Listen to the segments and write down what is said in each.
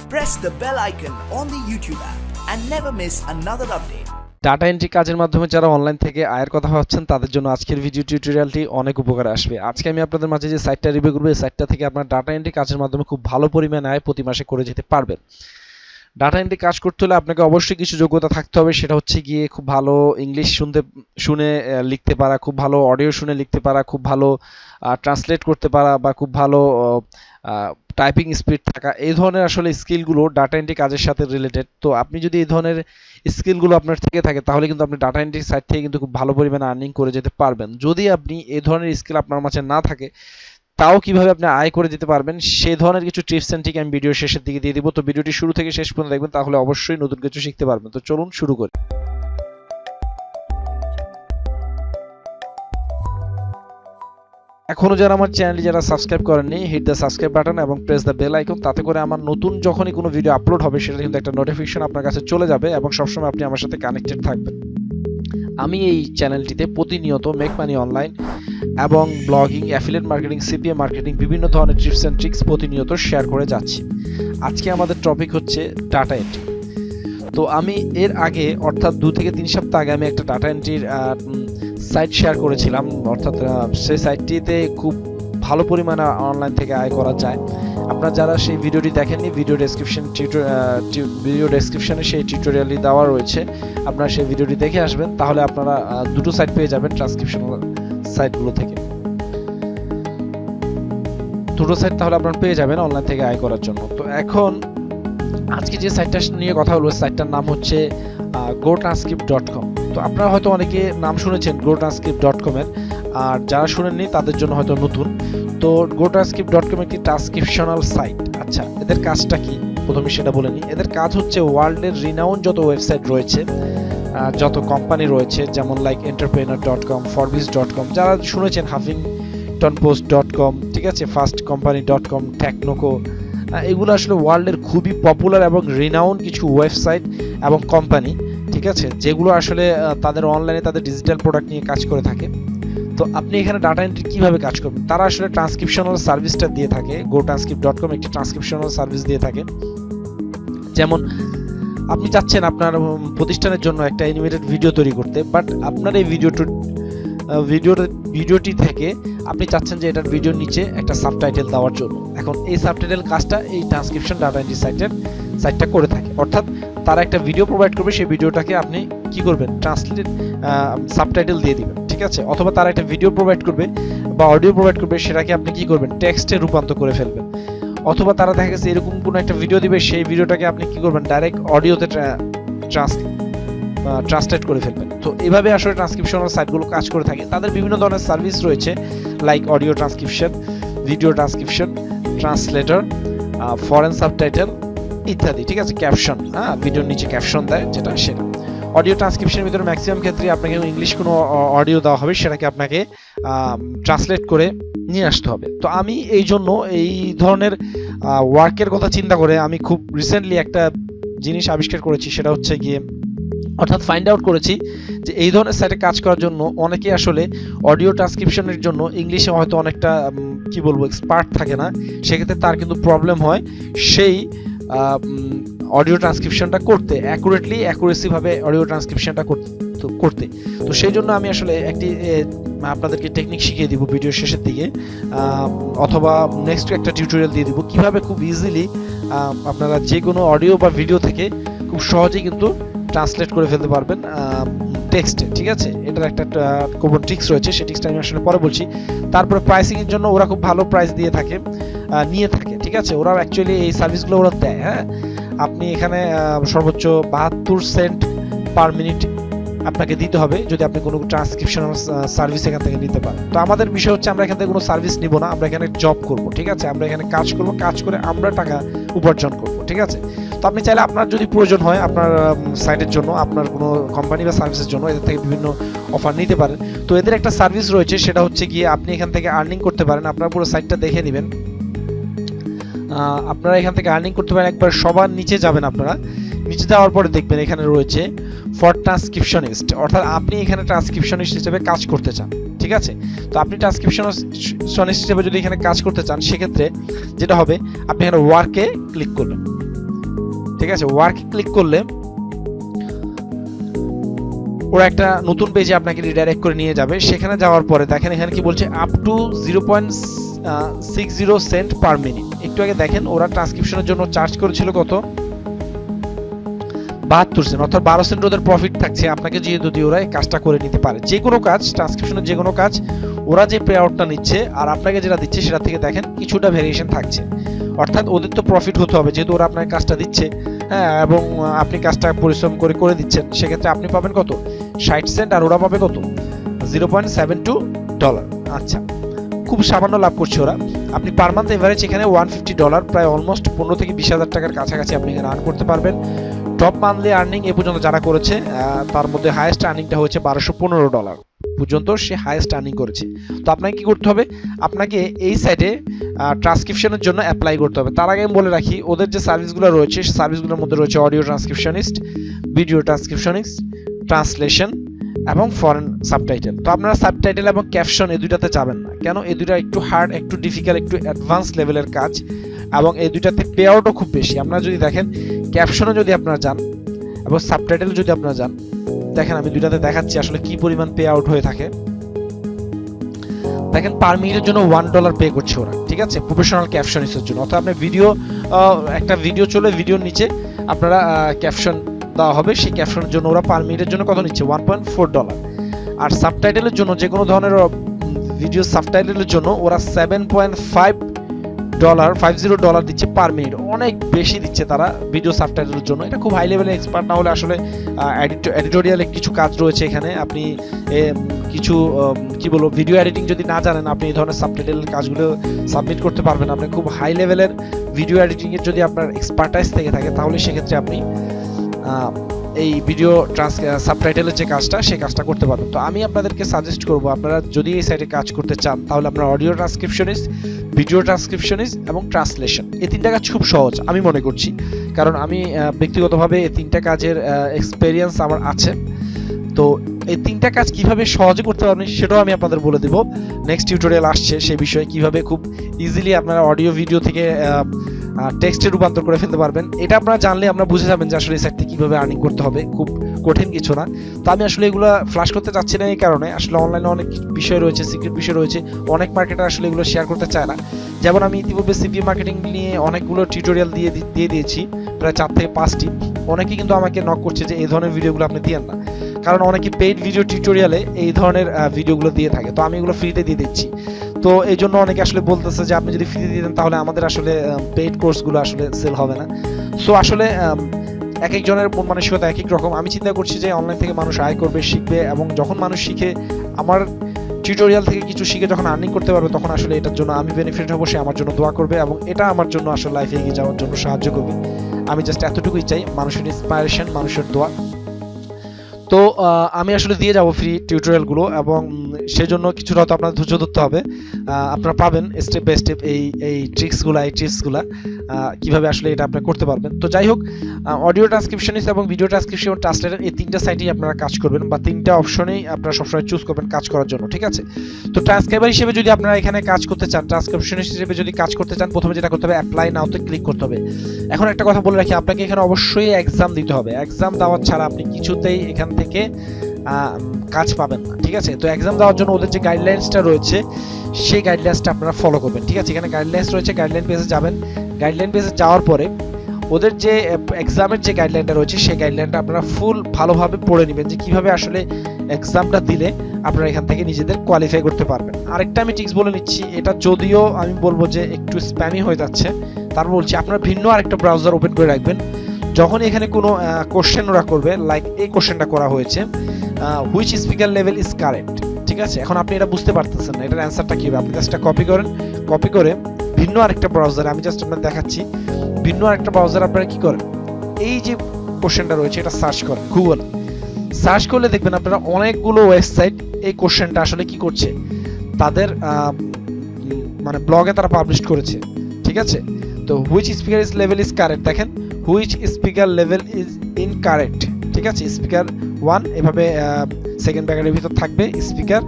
Press the bell icon on the YouTube app and never miss another update. Data entry কাজের মাধ্যমে যারা online থেকে আয়ের কথা ভাবছেন তাদের জন্য আজকের ভিডিও টিউটোরিয়ালটি অনেক উপকারে আসবে। আজকে আমি আপনাদের মাঝে যে সাইটটা রিভিউ করব এই সাইটটা থেকে আপনার ডাটা এন্ট্রি কাজের মাধ্যমে খুব ভালো পরিমাণে আয় প্রতি মাসে করে যেতে পারবেন। ডাটা এন্ট্রি কাজ করতে হলে আপনাকে অবশ্যই কিছু যোগ্যতা থাকতে হবে, সেটা হচ্ছে গিয়ে খুব ভালো ইংলিশ শুনে লিখতে পারা, খুব ভালো অডিও শুনে লিখতে পারা, খুব ভালো ট্রান্সলেট করতে পারা বা খুব ভালো টাইপিং স্পিড থাকা। এই ধরনের আসলে স্কিলগুলো ডাটা এন্ট্রি কাজের সাথে রিলেটেড। তো আপনি যদি এই ধরনের স্কিলগুলো আপনার থেকে থাকে তাহলে কিন্তু আপনি ডাটা এন্ট্রি সাইট থেকে কিন্তু খুব ভালো পরিমাণে আর্নিং করে যেতে পারবেন। যদি আপনি এই ধরনের স্কিল আপনার মাঝে না থাকে তাও কিভাবে আপনি আয় করে দিতে পারবেন সেই ধরনের কিছু টিপস এন্ড ট্রিক আমি ভিডিও শেষের দিকে দিয়ে দিব। তো ভিডিওটি শুরু থেকে শেষ পর্যন্ত দেখবেন, তাহলে অবশ্যই নতুন কিছু শিখতে পারবেন। তো চলুন শুরু করি। এখনো যারা আমার চ্যানেলটি সাবস্ক্রাইব করেননি, হিট দ্য সাবস্ক্রাইব বাটন এবং প্রেস দ্য বেল আইকন, তাতে করে আমার নতুন যখনই কোনো ভিডিও আপলোড হবে সেটা কিন্তু একটা নোটিফিকেশন আপনার কাছে চলে যাবে এবং সবসময় আপনি আমার সাথে কানেক্টেড থাকবেন। আমি এই চ্যানেলটিতে প্রতিনিয়ত মেক মানি অনলাইন এবং blogging, affiliate marketing, CPA marketing, বিভিন্ন ধরনের টিপস এন্ড ট্রিক্স প্রতিনিয়ত শেয়ার করে যাচ্ছি। আজকে আমাদের টপিক হচ্ছে ডাটা এন্ট্রি। তো আমি এর আগে অর্থাৎ 2 থেকে 3 সপ্তাহ আগে আমি একটা ডাটা এন্ট্রির সাইট শেয়ার করেছিলাম, অর্থাৎ সেই সাইটটিতে খুব ভালো পরিমাণে অনলাইন থেকে আয় করা যায়। আপনারা যারা সেই ভিডিওটি দেখেননি, ভিডিও ডেসক্রিপশনে সেই টিউটোরিয়ালটি দেওয়া রয়েছে, আপনারা সেই ভিডিওটি দেখে আসবেন, তাহলে আপনারা দুটো সাইট পেয়ে যাবেন ট্রান্সক্রিপশন সাইটগুলো থেকে। দুটো সাইট তাহলে আপনারা পেয়ে যাবেন অনলাইন থেকে আয় করার জন্য। তো এখন আজকে যে সাইটটা নিয়ে কথা বলবো, সাইটটার নাম হচ্ছে redoankawsar.cpa। তো আপনারা হয়তো অনেকে নাম শুনেছেন redoankawsar.cpa এর, আর যারা শুনেননি তাদের জন্য হয়তো নতুন। তো redoankawsar.cpa একটি ট্রান্সক্রিপশনাল সাইট। আচ্ছা, এদের কাজটা কি প্রথমে সেটা বলে নিই। এদের কাজ হচ্ছে ওয়ার্ল্ডের রিনাউন যত ওয়েবসাইট রয়েছে, যত কোম্পানি রয়েছে, যেমন লাইক entrepreneur.com, forbes.com, যারা শুনেছেন huffingtonpost.com, ঠিক আছে, fastcompany.com, technoco, এগুলো আসলে ওয়ার্ল্ডের খুবই পপুলার এবং রিনাউন কিছু ওয়েবসাইট এবং কোম্পানি, ঠিক আছে, যেগুলো আসলে তাদের অনলাইনে তাদের ডিজিটাল প্রোডাক্ট নিয়ে কাজ করে থাকে। তো আপনি এখানে ডাটা এন্ট্রি কিভাবে কাজ করবেন, তারা আসলে ট্রান্সক্রিপশনাল সার্ভিসটা দিয়ে থাকে। redoankawsar.cpa একটি ট্রান্সক্রিপশনাল সার্ভিস দিয়ে থাকে। যেমন আপনি চাচ্ছেন আপনার প্রতিষ্ঠানের জন্য একটা অ্যানিমেটেড ভিডিও তৈরি করতে, বাট আপনার এই ভিডিওটি থেকে আপনি চাচ্ছেন যে এটার ভিডিওর নিচে একটা সাবটাইটেল দেওয়ার জন্য। এখন এই সাবটাইটেল কাজটা এই ট্রান্সক্রিপশন ডাটা এন্ট্রি সাইটটা করে থাকে। অর্থাৎ তারা একটা ভিডিও প্রোভাইড করবে, সেই ভিডিওটাকে আপনি কি করবেন, সাবটাইটেল দিয়ে দিবেন, ঠিক আছে। অথবা তারা একটা ভিডিও প্রোভাইড করবে বা অডিও প্রোভাইড করবে, সেটাকে আপনি কি করবেন, টেক্সটে রূপান্তর করে ফেলবেন। অথবা তারা দেখা গেছে এরকম কোনো একটা ভিডিও দিবে, সেই ভিডিওটাকে আপনি কি করবেন, ডাইরেক্ট অডিওতে ট্রান্সলেট করে ফেলবেন। তো এইভাবে আসলে ট্রান্সক্রিপশনাল সাইটগুলো কাজ করে থাকে। তাদের বিভিন্ন ধরনের সার্ভিস রয়েছে, like audio transcription, video transcription, translator, foreign subtitle ইত্যাদি, ঠিক আছে, ক্যাপশন, ভিডিওর নিচে ক্যাপশন দেয় যেটা, সেটা। অডিও ট্রান্সক্রিপশনের ভিতরে ম্যাক্সিমাম ক্ষেত্রে আপনাকে ইংলিশ কোনো অডিও দেওয়া হবে, সেটাকে আপনাকে ট্রান্সলেট করে নিয়ে আসতে হবে। তো আমি এই জন্য এই ধরনের ওয়ার্কের কথা চিন্তা করে আমি খুব রিসেন্টলি একটা জিনিস আবিষ্কার করেছি, সেটা হচ্ছে গিয়ে অর্থাৎ ফাইন্ড আউট করেছি যে এই ধরনের সাইটে কাজ করার জন্য অনেকে আসলে অডিও ট্রান্সক্রিপশনের জন্য ইংলিশে হয়তো অনেকটা কি বলবো এক্সপার্ট থাকে না, সেক্ষেত্রে তার কিন্তু প্রবলেম হয় সেই অডিও ট্রান্সক্রিপশনটা করতে, অ্যাকুরেসিভাবে অডিও ট্রান্সক্রিপশনটা করতে। তো সেই জন্য আমি আসলে একটি আপনাদেরকে টেকনিক শিখিয়ে দিব ভিডিও শেষের দিকে, অথবা নেক্সট একটা টিউটোরিয়াল দিয়ে দিব কিভাবে খুব ইজিলি আপনারা যে কোনো অডিও বা ভিডিও থেকে খুব সহজেই কিন্তু ট্রান্সলেট করে ফেলতে পারবেন টেক্সটে, ঠিক আছে। এটার একটা কোমন ট্রিক্স রয়েছে, সেই ট্রিক্সটা আমি আসলে পরে বলছি। তারপরে প্রাইসিং এর জন্য ওরা খুব ভালো প্রাইস নিয়ে থাকে, ঠিক আছে। ওরা অ্যাকচুয়ালি এই সার্ভিসগুলো ওরা দেয়, হ্যাঁ। আপনি এখানে সর্বোচ্চ 72 সেন্ট পার মিনিট আপনাকে দিতে হবে যদি আপনি কোনো ট্রান্সক্রিপশনাল সার্ভিস এখান থেকে নিতে পারেন। তো আমাদের বিষয় হচ্ছে আমরা এখান থেকে কোনো সার্ভিস নিব না, আমরা এখানে জব করব, ঠিক আছে। আমরা এখানে কাজ করব, কাজ করে আমরা টাকা উপার্জন করব, ঠিক আছে। তো আপনি চাইলে আপনার যদি প্রয়োজন হয় আপনার সাইটের জন্য, আপনার কোনো কোম্পানি বা সার্ভিসের জন্য এদের থেকে বিভিন্ন অফার নিতে পারেন। তো এদের একটা সার্ভিস রয়েছে, সেটা হচ্ছে গিয়ে আপনি এখান থেকে আর্নিং করতে পারেন। আপনারা পুরো সাইটটা দেখে নেবেন, আপনারা এখান থেকে আর্নিং করতে পারেন। একবার সবার নিচে যাবেন, আপনারা নিচে যাওয়ার পরে দেখবেন এখানে রয়েছে ফর ট্রান্সক্রিপশনিস্ট, অর্থাৎ আপনি এখানে ট্রান্সক্রিপশনিস্ট হিসেবে কাজ করতে চান, ঠিক আছে। তো আপনি ট্রান্সক্রিপশনিস্ট হিসেবে যদি এখানে কাজ করতে চান, সেক্ষেত্রে যেটা হবে আপনি এখানে ওয়ার্কে ক্লিক করবেন। ঠিক আছে, ওয়ার্কে ক্লিক করলে ওরা একটা নতুন পেজে আপনাকে রিডাইরেক্ট করে নিয়ে যাবে। সেখানে যাওয়ার পরে দেখেন এখানে কি বলছে, up to 0.60 Saint per minute. একটু আগে দেখেন ওরা ট্রান্সক্রিপশনের জন্য চার্জ করেছিল কত, 72 সেন্ট, অর্থাৎ 12 সেন্ট ওদের প্রফিট থাকছে আপনাকে যদি ওরা এই কাজটা করে নিতে পারে। যে কোনো কাজ, ট্রান্সক্রিপশনের যে কোনো কাজ ওরা যে পে আউটটা নিচ্ছে আর আপনাকে যেটা দিচ্ছে সেটা থেকে দেখেন কিছুটা ভেরিয়েশন থাকছে। অর্থাৎ ওদের তো প্রফিট হতে হবে, যেহেতু ওরা আপনার কাজটা দিচ্ছে, হ্যাঁ, এবং আপনি কাজটা পরিশ্রম করে করে দিচ্ছেন, সেক্ষেত্রে আপনি পাবেন কত, 60 সেন্ট, আর ওরা পাবে কত, $0.72। আচ্ছা, খুব সামান্য লাভ করছে ওরা। আপনি পার মান্থ এভারেজ এখানে $150, প্রায় অলমোস্ট 15 থেকে 20,000 টাকার কাছাকাছি আপনি এখানে আর্ন করতে পারবেন। টপ মান্থলি আর্নিং এ পর্যন্ত যারা করেছে তার মধ্যে হাইয়েস্ট আর্নিংটা হচ্ছে $1215 পর্যন্ত সে হাইয়েস্ট আর্নিং করেছে। তো আপনাকে কি করতে হবে, আপনাকে এই সাইটে ট্রান্সক্রিপশনের জন্য অ্যাপ্লাই করতে হবে। তার আগে আমি বলে রাখি ওদের যে সার্ভিসগুলো রয়েছে সেই সার্ভিসগুলোর মধ্যে রয়েছে অডিও ট্রান্সক্রিপশনিস্ট, ভিডিও ট্রান্সক্রিপশনিস্ট, ট্রান্সলেশন এবং ফরেন সাবটাইটেল। তো আপনারা সাবটাইটেল এবং ক্যাপশন এই দুইটাতে যাবেন না, কেন এই দুইটা একটু হার্ড, একটু ডিফিকাল্ট, একটু অ্যাডভান্স লেভেলের কাজ, এবং এই দুইটাতে পে আউটও খুব বেশি। আপনারা যদি দেখেন ক্যাপশনে যদি আপনারা যান এবং সাবটাইটেল যদি আপনারা যান, দেখেন আমি দুইটাতে দেখাচ্ছি আসলে কি পরিমাণ পে আউট হয়ে থাকে। দেখেন পার মিনিটের জন্য $1 পে করছে ওরা, ঠিক আছে, প্রফেশনাল ক্যাপশনিস্টের জন্য। অর্থাৎ আপনি ভিডিও, একটা ভিডিও চলে, ভিডিওর নিচে আপনারা ক্যাপশন দেওয়া হবে, সেই ক্যাপশনের জন্য ওরা পার মিনিটের জন্য কত নিচ্ছে, $1.4। আর সাবটাইটেলের জন্য, যে কোনো ধরনের ভিডিও সাবটাইটেলের জন্য ওরা $7.50 দিচ্ছে পার মিনিট। অনেক বেশি দিচ্ছে তারা ভিডিও সাবটাইটেলের জন্য। এটা খুব হাই লেভেলের এক্সপার্ট না হলে আসলে এডিটোরিয়ালে কিছু কাজ রয়েছে এখানে, আপনি কিছু কি বলবো, ভিডিও এডিটিং যদি না জানেন আপনি এই ধরনের সাবটাইটেলের কাজগুলো সাবমিট করতে পারবেন। আপনি খুব হাই লেভেলের ভিডিও এডিটিং এর যদি আপনার এক্সপার্টাইজ থেকে থাকে তাহলে সেক্ষেত্রে আপনি এই ভিডিও সাবটাইটেলের যে কাজটা, সেই কাজটা করতে পারবেন। তো আমি আপনাদেরকে সাজেস্ট করব, আপনারা যদি এই সাইটে কাজ করতে চান তাহলে আপনারা অডিও ট্রান্সক্রিপশনিস্ট, ভিডিও ট্রান্সক্রিপশনিস্ট এবং ট্রান্সলেশন, এই তিনটা কাজ খুব সহজ আমি মনে করছি, কারণ আমি ব্যক্তিগতভাবে এই তিনটা কাজের এক্সপেরিয়েন্স আমার আছে। তো এই তিনটা কাজ কিভাবে সহজে করতে পারবেন সেটাও আমি আপনাদের বলে দেব। নেক্সট টিউটোরিয়াল আসছে সেই বিষয়ে, কিভাবে খুব ইজিলি আপনারা অডিও ভিডিও থেকে টেক্সটে রূপান্তর করে ফেলতে পারবেন। এটা আপনারা জানলে আমরা বুঝে যাবেন যে আসলে এই সাইট থেকে কিভাবে আর্নিং করতে হবে, খুব কঠিন কিছু না। তো আমি আসলে এগুলো ফ্ল্যাশ করতে চাচ্ছি না এই কারণে, আসলে অনলাইনে অনেক বিষয় রয়েছে, সিক্রেট বিষয় রয়েছে, অনেক মার্কেটার আসলে এগুলো শেয়ার করতে চায় না। যেমন আমি ইতিপূর্বে সিপিএ মার্কেটিং নিয়ে অনেকগুলো টিউটোরিয়াল দিয়ে দিয়েছি, প্রায় 4 থেকে 5টি। অনেকেই কিন্তু আমাকে নক করছে যে এই ধরনের ভিডিওগুলো আপনি দিয়েন না, কারণ অনেকে পেইড ভিডিও টিউটোরিয়ালে এই ধরনের ভিডিওগুলো দিয়ে থাকে, তো আমি এগুলো ফ্রিতে দিয়ে দিচ্ছি। তো এই জন্য অনেকে আসলে বলতেছে যে আপনি যদি ফ্রিতে দিয়ে দেন তাহলে আমাদের আসলে পেইড কোর্সগুলো আসলে সেল হবে না। সো আসলে এক একজনের মন মানসিকতা এক এক রকম। আমি চিন্তা করছি যে অনলাইন থেকে মানুষ আয় করবে, শিখবে, এবং যখন মানুষ শিখে, আমার টিউটোরিয়াল থেকে কিছু শিখে যখন আর্নিং করতে পারবে, তখন আসলে এটার জন্য আমি বেনিফিট হবো, সে আমার জন্য দোয়া করবে, এবং এটা আমার জন্য আসলে লাইফে এগিয়ে যাওয়ার জন্য সাহায্য করবে। আমি জাস্ট এতটুকুই চাই, মানুষের ইন্সপায়ারেশন, মানুষের দোয়া। তো আমি আসলে দিয়ে যাব ফ্রি টিউটোরিয়ালগুলো, এবং সেজন্য কিছুটা হয়তো আপনার ধৈর্য ধরতে হবে। আপনারা পাবেন স্টেপ বাই স্টেপ এই ট্রিক্সগুলো, এই টিপসগুলো কিভাবে আসলে এটা আপনি করতে পারবেন। তো যাই হোক, অডিও ট্রান্সক্রিপশনিস্ট এবং ভিডিও ট্রান্সক্রিপশন, ট্রান্সলেটর, এই তিনটা সাইটেই আপনারা কাজ করবেন, বা তিনটা অপশনেই আপনারা সবসময় চুজ করবেন কাজ করার জন্য, ঠিক আছে। তো ট্রান্সক্রাইবার হিসেবে যদি আপনারা এখানে কাজ করতে চান, ট্রান্সক্রিপশনিস্ট হিসেবে যদি কাজ করতে চান, প্রথমে যেটা করতে হবে, অ্যাপ্লাই নাওতে ক্লিক করতে হবে। এখন একটা কথা বলে রাখি, আপনাকে এখানে অবশ্যই এক্সাম দিতে হবে। এক্সাম দেওয়া ছাড়া আপনি কিছুতেই এখান থেকে কাজ পাবেন না, ঠিক আছে। তো এক্সাম দেওয়ার জন্য ওদের যে গাইডলাইন্সটা রয়েছে সেই গাইডলাইন্সটা আপনারা ফলো করবেন, ঠিক আছে। এখানে গাইডলাইন্স রয়েছে, গাইডলাইন পেজে যাবেন। গাইডলাইন পেজে যাওয়ার পরে ওদের যে এক্সামের যে গাইডলাইনটা রয়েছে সেই গাইডলাইনটা আপনারা ফুল ভালোভাবে পড়ে নেবেন, যে কিভাবে আসলে এক্সামটা দিলে আপনারা এখান থেকে নিজেদের কোয়ালিফাই করতে পারবেন। আরেকটা আমি টিপস বলে নিচ্ছি, এটা যদিও আমি বলবো যে একটু স্প্যামি হয়ে যাচ্ছে, তারপর বলছি আপনারা ভিন্ন আরেকটা ব্রাউজার ওপেন করে রাখবেন। যখন এখানে কোনো কোশ্চেন ওরা করবে, লাইক এই কোশ্চেনটা করা হয়েছে, which speaker level is correct, ঠিক আছে। এখন আপনি এটা বুঝতে পারতেছেন না, এটার অ্যান্সারটা কি হবে, আপনি জাস্ট কপি করেন, কপি করে ভিন্ন আরেকটা ব্রাউজারে, আমি জাস্ট আপনাদের দেখাচ্ছি, ভিন্ন আরেকটা ব্রাউজার আপনারা কি করেন, এই যে কোশ্চেনটা রয়েছে এটা সার্চ করেন, গুগল সার্চ করলে দেখবেন আপনারা অনেকগুলো ওয়েবসাইট এই কোশ্চেনটা আসলে কি করছে, তাদের মানে ব্লগে তারা পাবলিশ করেছে, ঠিক আছে। তো which speaker is level is correct, দেখেন which speaker level is incorrect, ঠিক আছে। স্পিকার 1 এভাবে সেকেন্ড ব্র্যাকেটের ভিতর থাকবে, স্পিকার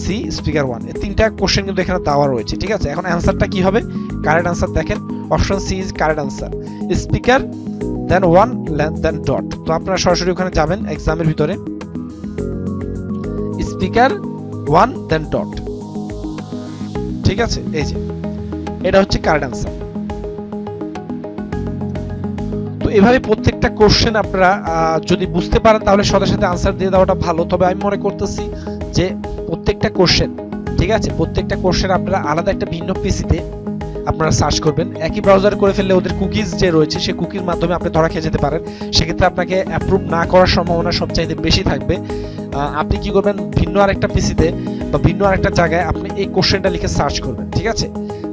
সি, স্পিকার 1, এই তিনটা কোশ্চেন কিন্তু এখানে দেওয়া রয়েছে, ঠিক আছে। এখন অ্যান্সারটা কি হবে, কারেক্ট অ্যান্সার দেখেন option C is correct answer. Speaker then one then dot. তো আপনারা সরাসরি ওখানে যাবেন এক্সামের ভিতরে, স্পিকার ওয়ান দেন ডট, ঠিক আছে। এই যে এটা হচ্ছে কারেক্ট অ্যান্সার। তো এভাবে প্রত্যেকটা কোশ্চেন আপনারা যদি বুঝতে পারেন তাহলে সাথে সাথে আনসার দিয়ে দেওয়াটা ভালো। তবে আমি মনে করতেছি যে প্রত্যেকটা কোশ্চেন, ঠিক আছে, প্রত্যেকটা কোশ্চেন আপনারা আলাদা একটা ভিন্ন পিসিতে আপনারা সার্চ করবেন। একই ব্রাউজার করে ফেললে ওদের কুকিজ যে রয়েছে সেই কুকির মাধ্যমে আপনি ধরা খেয়ে যেতে পারেন, সেক্ষেত্রে আপনাকে অ্যাপ্রুভ না করার সম্ভাবনা সবচাইতে বেশি থাকবে। আপনি কি করবেন, ভিন্ন আরেকটা পিসিতে বা ভিন্ন আরেকটা জায়গায় আপনি এই কোশ্চেনটা লিখে সার্চ করবেন, ঠিক আছে।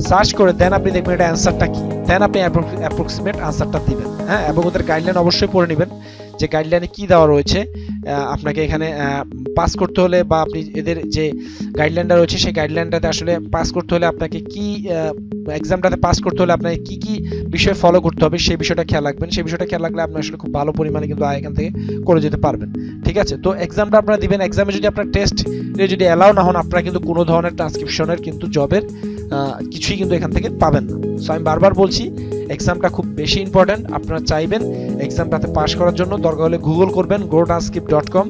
সার্চ করে দেন আপনি দেখবেন এটা অ্যান্সারটা কি, দেন আপনি অ্যাপ্রক্সিমেট আনসারটা দিবেন, হ্যাঁ। এবং ওদের গাইডলাইন অবশ্যই পড়ে নেবেন যে গাইডলাইনে কি দেওয়া রয়েছে। আপনাকে এখানে পাস করতে হলে বা আপনি এদের যে গাইডলাইনটা রয়েছে সেই গাইডলাইনটাতে আসলে পাস করতে হলে আপনাকে কি এক্সামটাতে পাস করতে হলে আপনাকে কি কি বিষয় ফলো করতে হবে সেই বিষয়টা খেয়াল রাখবেন। সেই বিষয়টা খেয়াল রাখলে আপনি আসলে খুব ভালো পরিমাণে কিন্তু এখান থেকে করে যেতে পারবেন, ঠিক আছে। তো এক্সামটা আপনারা দিবেন, এক্সামে যদি আপনার টেস্ট যদি অ্যালাউ না হন আপনারা কিন্তু কোনো ধরনের ট্রান্সক্রিপশনের কিন্তু জবের কিছুই কিন্তু এখান থেকে পাবেন না। সো আমি বারবার বলছি এক্সামটা খুব বেশি ইম্পর্টেন্ট। আপনারা চাইবেন এক্সামটাতে পাস করার জন্য দরকার হলে গুগল করবেন redoankawsar.cpa,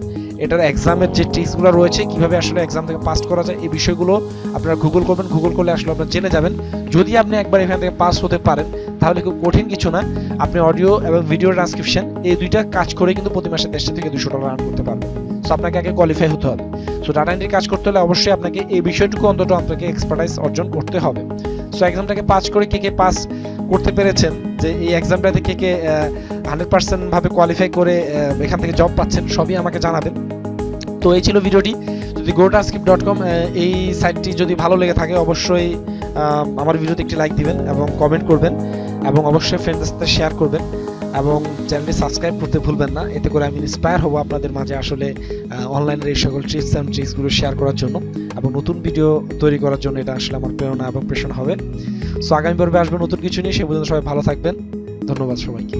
এটার এক্সামের যে ট্রিক্সগুলো রয়েছে কিভাবে আসলে এক্সাম থেকে পাস করা যায় এই বিষয়গুলো আপনারা গুগল করবেন। গুগল করলে আসলে আপনারা জেনে যাবেন। যদি আপনি একবার এখান থেকে পাস হতে পারেন তাহলে খুব কঠিন কিছু না, আপনি অডিও এবং ভিডিও ট্রান্সক্রিপশন এই দুইটা কাজ করে কিন্তু প্রতি মাসে 150 থেকে 200 টাকা আর্ন করতে পারবেন। সো আপনাকে আগে কোয়ালিফাই হতে হবে। সো ডাটা এন্ট্রি কাজ করতে হলে অবশ্যই আপনাকে এই বিষয়টুকু অন্তত আপনাকে এক্সপার্টাইজ অর্জন করতে হবে। সো এক্সামটাকে পাস করে কে পাস করতে পেরেছেন, যে এই এক্সামটাতে কে 100% ভাবে কোয়ালিফাই করে এখান থেকে জব পাচ্ছেন, সবই আমাকে জানাবেন। তো এই ছিল ভিডিওটি। যদি redoankawsar.cpa এই সাইটটি যদি ভালো লেগে থাকে অবশ্যই আমার ভিডিওতে একটি লাইক দিবেন এবং কমেন্ট করবেন এবং অবশ্যই ফ্রেন্ডদের সাথে শেয়ার করবেন এবং চ্যানেলটি সাবস্ক্রাইব করতে ভুলবেন না। এতে করে আমি ইন্সপায়ার হব আপনাদের মাঝে আসলে অনলাইনের এই সকল টিপস অ্যান্ড ট্রিক্সগুলো শেয়ার করার জন্য এবং নতুন ভিডিও তৈরি করার জন্য। এটা আসলে আমার প্রেরণা এবং প্রেশন হবে। সো আগামী পর্বে আসবে নতুন কিছু নিয়ে, সে পর্যন্ত সবাই ভালো থাকবেন। ধন্যবাদ সবাইকে।